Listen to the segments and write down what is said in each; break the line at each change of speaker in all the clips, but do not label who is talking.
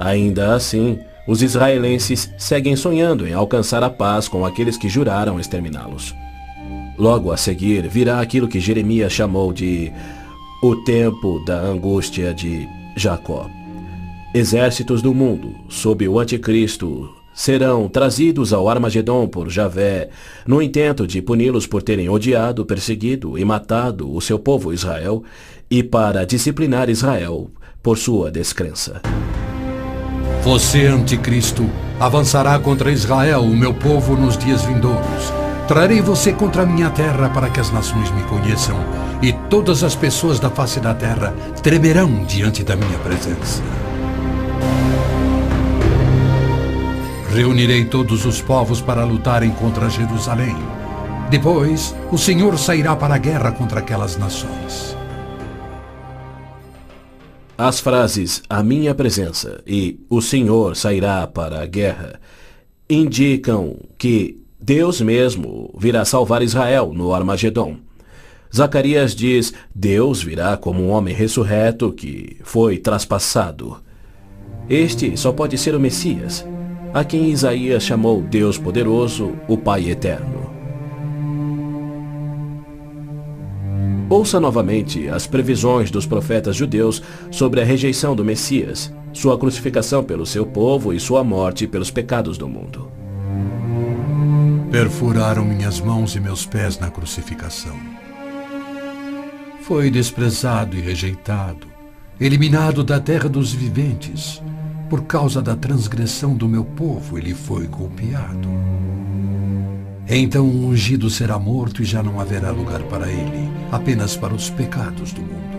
Ainda assim, os israelenses seguem sonhando em alcançar a paz com aqueles que juraram exterminá-los. Logo a seguir virá aquilo que Jeremias chamou de o tempo da angústia de Jacó. Exércitos do mundo, sob o anticristo, serão trazidos ao Armagedon por Javé, no intento de puni-los por terem odiado, perseguido e matado o seu povo Israel, e para disciplinar Israel por sua descrença.
Você, anticristo, avançará contra Israel, o meu povo, nos dias vindouros. Trarei você contra a minha terra para que as nações me conheçam, e todas as pessoas da face da terra tremerão diante da minha presença. Reunirei todos os povos para lutarem contra Jerusalém. Depois, o Senhor sairá para a guerra contra aquelas nações.
As frases "a minha presença" e "o Senhor sairá para a guerra" indicam que Deus mesmo virá salvar Israel no Armagedon. Zacarias diz: Deus virá como um homem ressurreto que foi traspassado. Este só pode ser o Messias, a quem Isaías chamou Deus poderoso, o Pai eterno. Ouça novamente as previsões dos profetas judeus sobre a rejeição do Messias, sua crucificação pelo seu povo e sua morte pelos pecados do mundo.
Perfuraram minhas mãos e meus pés na crucificação. Foi desprezado e rejeitado, eliminado da terra dos viventes. Por causa da transgressão do meu povo, ele foi golpeado. Então o ungido será morto e já não haverá lugar para ele, apenas para os pecados do mundo.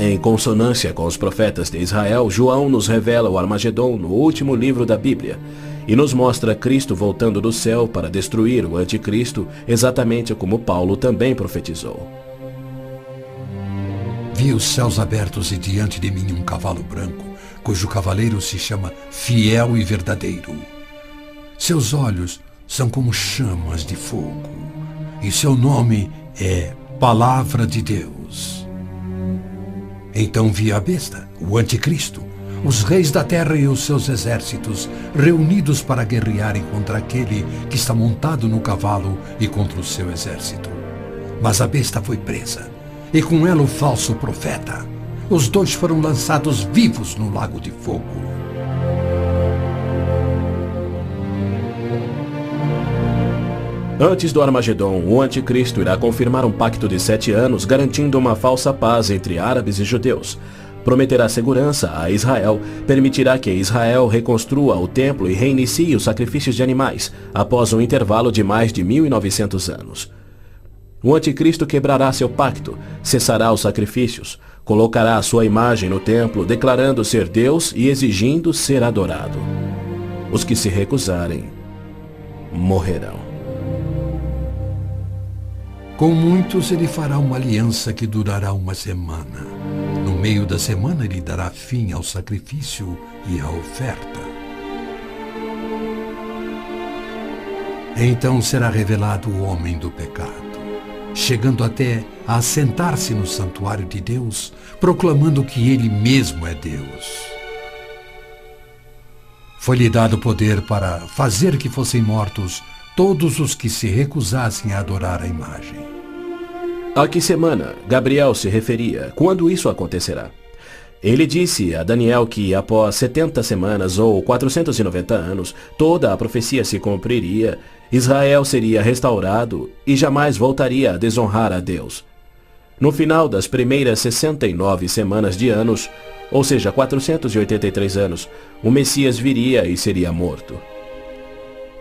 Em consonância com os profetas de Israel, João nos revela o Armagedon no último livro da Bíblia e nos mostra Cristo voltando do céu para destruir o anticristo, exatamente como Paulo também profetizou.
Vi os céus abertos e diante de mim um cavalo branco, cujo cavaleiro se chama Fiel e Verdadeiro. Seus olhos são como chamas de fogo, e seu nome é Palavra de Deus. Então vi a besta, o anticristo, os reis da terra e os seus exércitos, reunidos para guerrearem contra aquele que está montado no cavalo e contra o seu exército. Mas a besta foi presa, e com ela o falso profeta. Os dois foram lançados vivos no lago de fogo.
Antes do Armagedon, o anticristo irá confirmar um pacto de 7 anos, garantindo uma falsa paz entre árabes e judeus. Prometerá segurança a Israel, permitirá que Israel reconstrua o templo e reinicie os sacrifícios de animais, após um intervalo de mais de 1.900 anos. O anticristo quebrará seu pacto, cessará os sacrifícios, colocará a sua imagem no templo, declarando ser Deus e exigindo ser adorado. Os que se recusarem morrerão.
Com muitos ele fará uma aliança que durará uma semana. No meio da semana ele dará fim ao sacrifício e à oferta. Então será revelado o homem do pecado, chegando até a assentar-se no santuário de Deus, proclamando que ele mesmo é Deus. Foi-lhe dado poder para fazer que fossem mortos todos os que se recusassem a adorar a imagem.
A que semana Gabriel se referia? Quando isso acontecerá? Ele disse a Daniel que após 70 semanas ou 490 anos, toda a profecia se cumpriria, Israel seria restaurado e jamais voltaria a desonrar a Deus. No final das primeiras 69 semanas de anos, ou seja, 483 anos, o Messias viria e seria morto.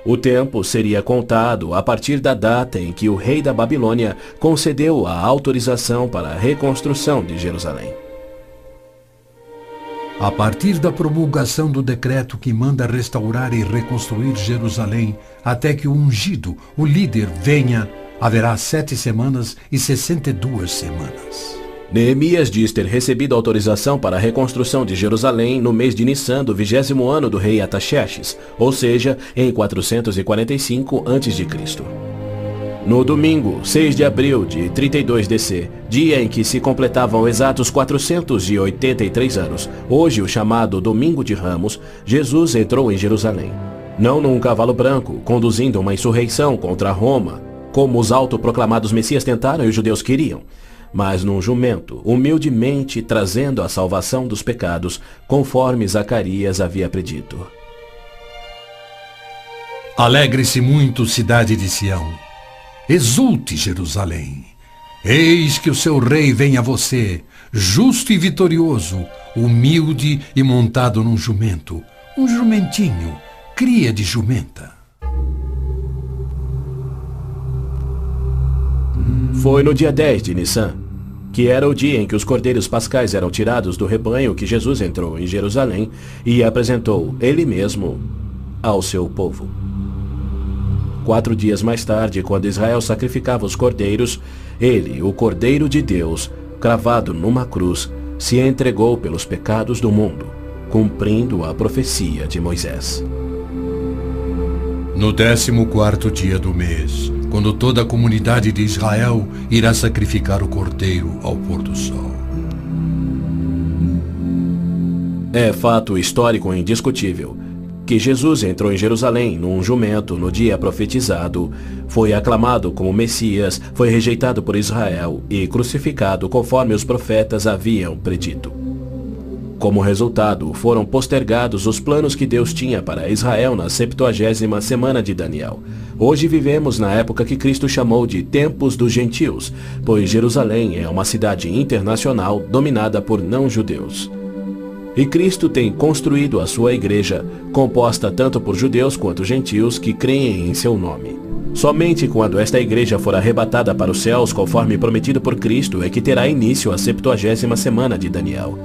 O tempo seria contado a partir da data em que o rei da Babilônia concedeu a autorização para a reconstrução de Jerusalém.
A partir da promulgação do decreto que manda restaurar e reconstruir Jerusalém, até que o ungido, o líder, venha, haverá 7 semanas e 62 semanas.
Neemias diz ter recebido autorização para a reconstrução de Jerusalém no mês de Nissan do 20º ano do rei Artaxerxes, ou seja, em 445 a.C. No domingo, 6 de abril de 32 DC, dia em que se completavam exatos 483 anos, hoje o chamado Domingo de Ramos, Jesus entrou em Jerusalém. Não num cavalo branco, conduzindo uma insurreição contra Roma, como os autoproclamados messias tentaram e os judeus queriam, mas num jumento, humildemente trazendo a salvação dos pecados, conforme Zacarias havia predito.
Alegre-se muito, cidade de Sião. Exulte, Jerusalém. Eis que o seu rei vem a você, justo e vitorioso, humilde e montado num jumento, um jumentinho, cria de jumenta.
Foi no dia 10 de Nissan, que era o dia em que os cordeiros pascais eram tirados do rebanho, que Jesus entrou em Jerusalém e apresentou ele mesmo ao seu povo. 4 dias mais tarde, quando Israel sacrificava os cordeiros, ele, o Cordeiro de Deus, cravado numa cruz, se entregou pelos pecados do mundo, cumprindo a profecia de Moisés.
No 14º dia do mês, quando toda a comunidade de Israel irá sacrificar o cordeiro ao pôr do sol.
É fato histórico indiscutível que Jesus entrou em Jerusalém num jumento no dia profetizado, foi aclamado como Messias, foi rejeitado por Israel e crucificado conforme os profetas haviam predito. Como resultado, foram postergados os planos que Deus tinha para Israel na 70ª semana de Daniel. Hoje vivemos na época que Cristo chamou de Tempos dos Gentios, pois Jerusalém é uma cidade internacional dominada por não-judeus. E Cristo tem construído a sua igreja, composta tanto por judeus quanto gentios que creem em seu nome. Somente quando esta igreja for arrebatada para os céus, conforme prometido por Cristo, é que terá início a 70ª semana de Daniel.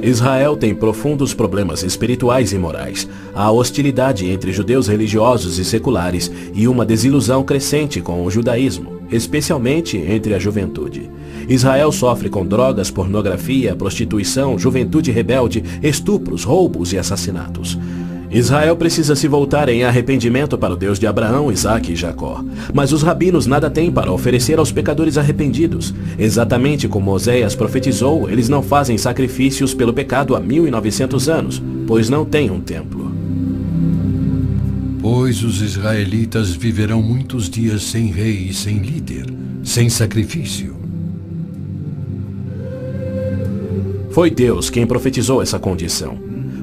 Israel tem profundos problemas espirituais e morais, há hostilidade entre judeus religiosos e seculares e uma desilusão crescente com o judaísmo, especialmente entre a juventude. Israel sofre com drogas, pornografia, prostituição, juventude rebelde, estupros, roubos e assassinatos. Israel precisa se voltar em arrependimento para o Deus de Abraão, Isaque e Jacó. Mas os rabinos nada têm para oferecer aos pecadores arrependidos. Exatamente como Oséias profetizou, eles não fazem sacrifícios pelo pecado há 1900 anos, pois não têm um templo.
Pois os israelitas viverão muitos dias sem rei e sem líder, sem sacrifício.
Foi Deus quem profetizou essa condição.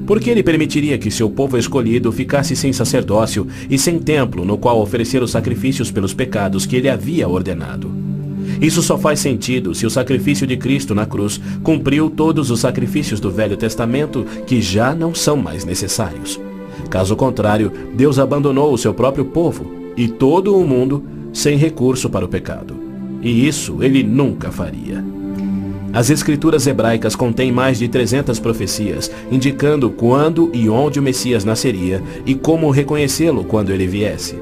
Por que ele permitiria que seu povo escolhido ficasse sem sacerdócio e sem templo no qual oferecer os sacrifícios pelos pecados que ele havia ordenado? Isso só faz sentido se o sacrifício de Cristo na cruz cumpriu todos os sacrifícios do Velho Testamento que já não são mais necessários. Caso contrário, Deus abandonou o seu próprio povo e todo o mundo sem recurso para o pecado. E isso ele nunca faria. As escrituras hebraicas contêm mais de 300 profecias, indicando quando e onde o Messias nasceria e como reconhecê-lo quando ele viesse.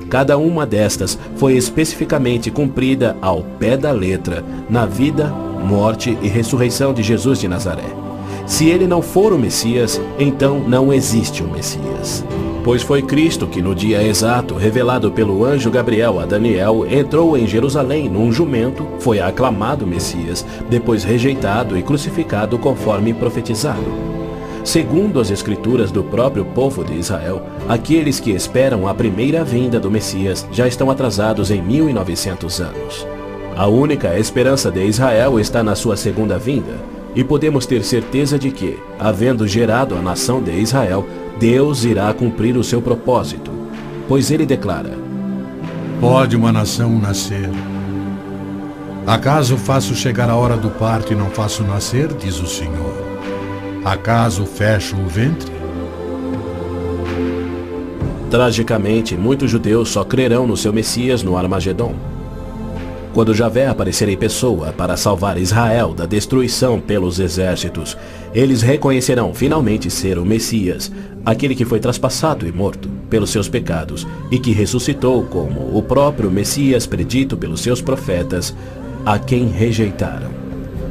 Cada uma destas foi especificamente cumprida ao pé da letra na vida, morte e ressurreição de Jesus de Nazaré. Se ele não for o Messias, então não existe o Messias. Pois foi Cristo que no dia exato, revelado pelo anjo Gabriel a Daniel, entrou em Jerusalém num jumento, foi aclamado Messias, depois rejeitado e crucificado conforme profetizado. Segundo as escrituras do próprio povo de Israel, aqueles que esperam a primeira vinda do Messias já estão atrasados em 1900 anos. A única esperança de Israel está na sua segunda vinda, e podemos ter certeza de que, havendo gerado a nação de Israel, Deus irá cumprir o seu propósito, pois ele declara:
Pode uma nação nascer? Acaso faço chegar a hora do parto e não faço nascer, diz o Senhor? Acaso fecho o ventre?
Tragicamente, muitos judeus só crerão no seu Messias no Armagedon. Quando Javé aparecer em pessoa para salvar Israel da destruição pelos exércitos, eles reconhecerão finalmente ser o Messias, aquele que foi traspassado e morto pelos seus pecados e que ressuscitou como o próprio Messias predito pelos seus profetas, a quem rejeitaram.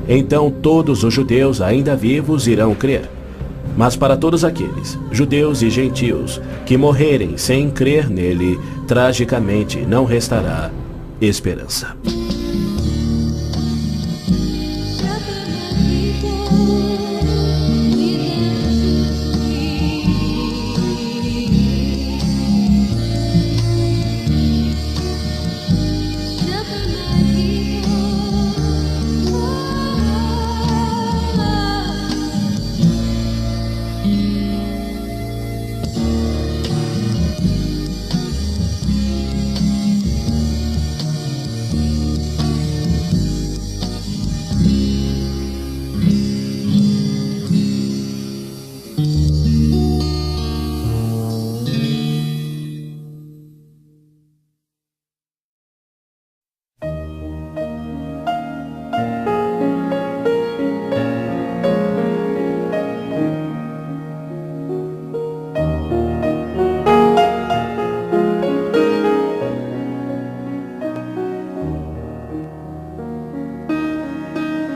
Então todos os judeus ainda vivos irão crer. Mas para todos aqueles, judeus e gentios, que morrerem sem crer nele, tragicamente não restará esperança.